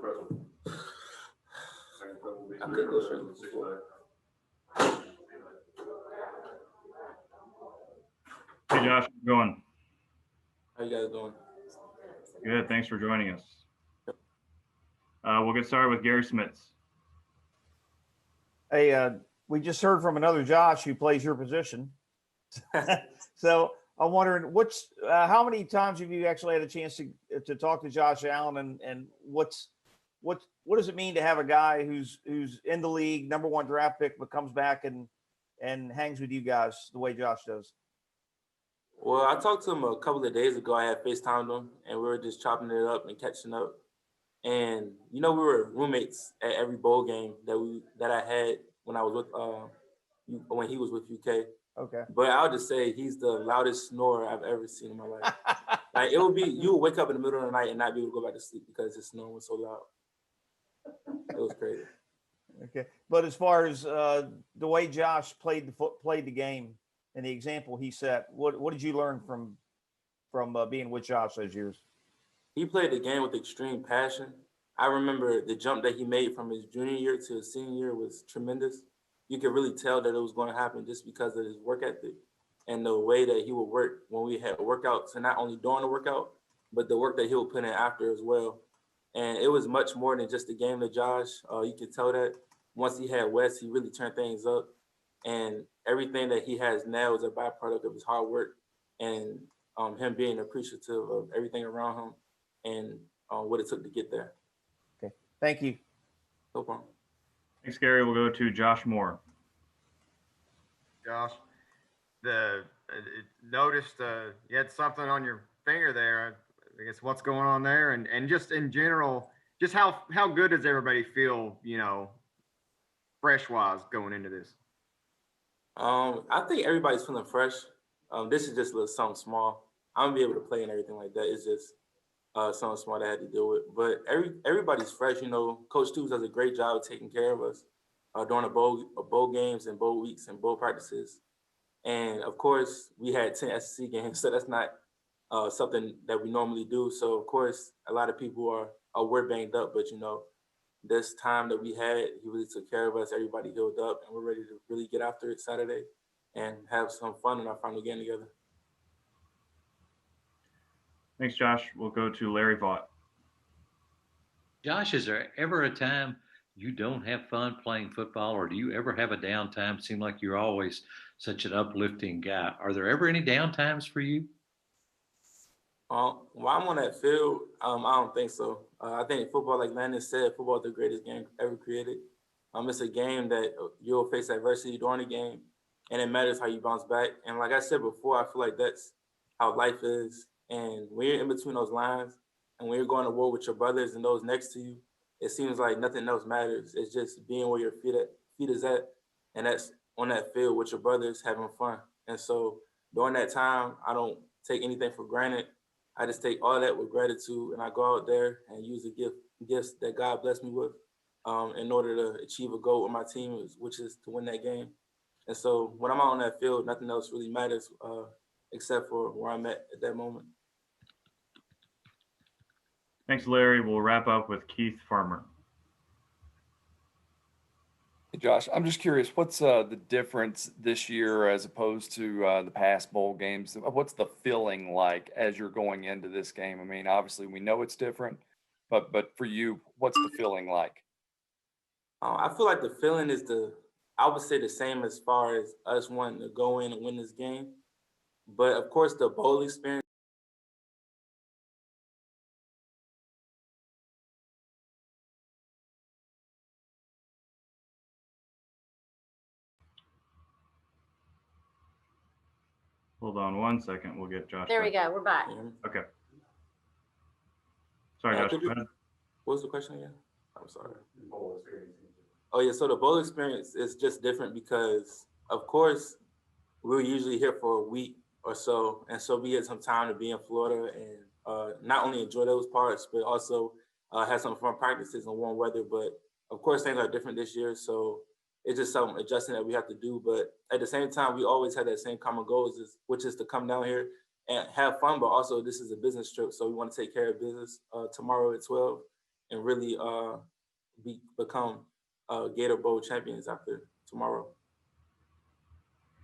I could go straight. Hey Josh, how's it going? How you guys doing? Good, thanks for joining us. We'll get started with Gary Smits. Hey, we just heard from another Josh who plays your position. So I'm wondering, how many times have you actually had a chance to talk to Josh Allen, and what does it mean to have a guy who's in the league, #1 draft pick, but comes back and hangs with you guys the way Josh does? Well, I talked to him a couple of days ago. I had FaceTimed him, and we were just chopping it up and catching up. And we were roommates at every bowl game that I had when I was with when he was with UK. Okay. But I'll just say he's the loudest snorer I've ever seen in my life. Like, it would be, you would wake up in the middle of the night and not be able to go back to sleep because his snoring was so loud. It was crazy. Okay, but as far as the way Josh played the game and the example he set, what did you learn from being with Josh those years? He played the game with extreme passion. I remember the jump that he made from his junior year to his senior year was tremendous. You could really tell that it was going to happen just because of his work ethic and the way that he would work when we had workouts, and not only during the workout, but the work that he would put in after as well. And it was much more than just a game to Josh. You could tell that once he had Wes, he really turned things up. And everything that he has now is a byproduct of his hard work and him being appreciative of everything around him and what it took to get there. Okay, thank you. No problem. Thanks, Gary. We'll go to Josh Moore. Josh, noticed you had something on your finger there. I guess what's going on there, and just in general, just how good does everybody feel, fresh wise going into this? I think everybody's feeling fresh. This is just a little something small. I'm gonna be able to play and everything like that. It's just something small that I had to deal with. But everybody's fresh. Coach Stoops does a great job of taking care of us during the bowl games and bowl weeks and bowl practices. And of course, we had 10 SEC games, so that's not something that we normally do. So of course, a lot of people were banged up, but this time that we had, he really took care of us. Everybody healed up, and we're ready to really get after it Saturday and have some fun in our final game together. Thanks, Josh. We'll go to Larry Vaught. Josh, is there ever a time you don't have fun playing football, or do you ever have a downtime? Seem like you're always such an uplifting guy. Are there ever any downtimes for you? While I'm on that field, I don't think so. I think football, like Landon said, football is the greatest game ever created. It's a game that you'll face adversity during the game, and it matters how you bounce back. And like I said before, I feel like that's how life is. And when you're in between those lines, and when you're going to war with your brothers and those next to you, it seems like nothing else matters. It's just being where your feet is at, and that's on that field with your brothers having fun. And so during that time, I don't take anything for granted. I just take all that with gratitude, and I go out there and use the gifts that God blessed me with in order to achieve a goal with my team, which is to win that game. And so when I'm out on that field, nothing else really matters except for where I'm at that moment. Thanks, Larry. We'll wrap up with Keith Farmer. Hey, Josh, I'm just curious, what's the difference this year as opposed to the past bowl games? What's the feeling like as you're going into this game? I mean, obviously we know it's different, but for you, what's the feeling like? I feel like the feeling is I would say the same as far as us wanting to go in and win this game. But of course, the bowl experience. Hold on 1 second. We'll get Josh. There we go. We're back. Okay. Sorry, Josh. Go ahead. What was the question again? I'm sorry. Bowl experience. Oh, yeah. So the bowl experience is just different because, of course, we're usually here for a week or so. And so we get some time to be in Florida and not only enjoy those parts, but also have some fun practices in warm weather. But, of course, things are different this year. So it's just some adjusting that we have to do. But at the same time, we always have that same common goal, which is to come down here and have fun. But also, this is a business trip. So we want to take care of business tomorrow at 12 and really become Gator Bowl champions after tomorrow.